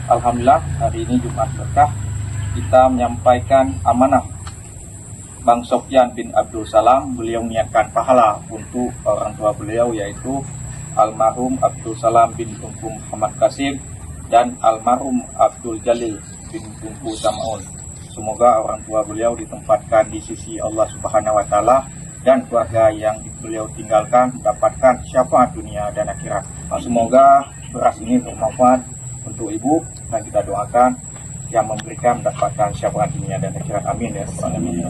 Alhamdulillah hari ini Jumat Berkah kita menyampaikan amanah Bang Sofyan bin Abdul Salam. Beliau menyiapkan pahala untuk orang tua beliau, yaitu almarhum Abdul Salam bin Tunku Muhammad Qasim dan almarhum Abdul Jalil bin Tunku Samaun. Semoga orang tua beliau ditempatkan di sisi Allah Subhanahu wa Ta'ala dan keluarga yang beliau tinggalkan mendapatkan syafaat dunia dan akhirat. Semoga beras ini bermanfaat untuk ibu, dan kita doakan yang memberikan mendapatkan syafaat dunia dan akhirat. Amin ya rabbal alamin.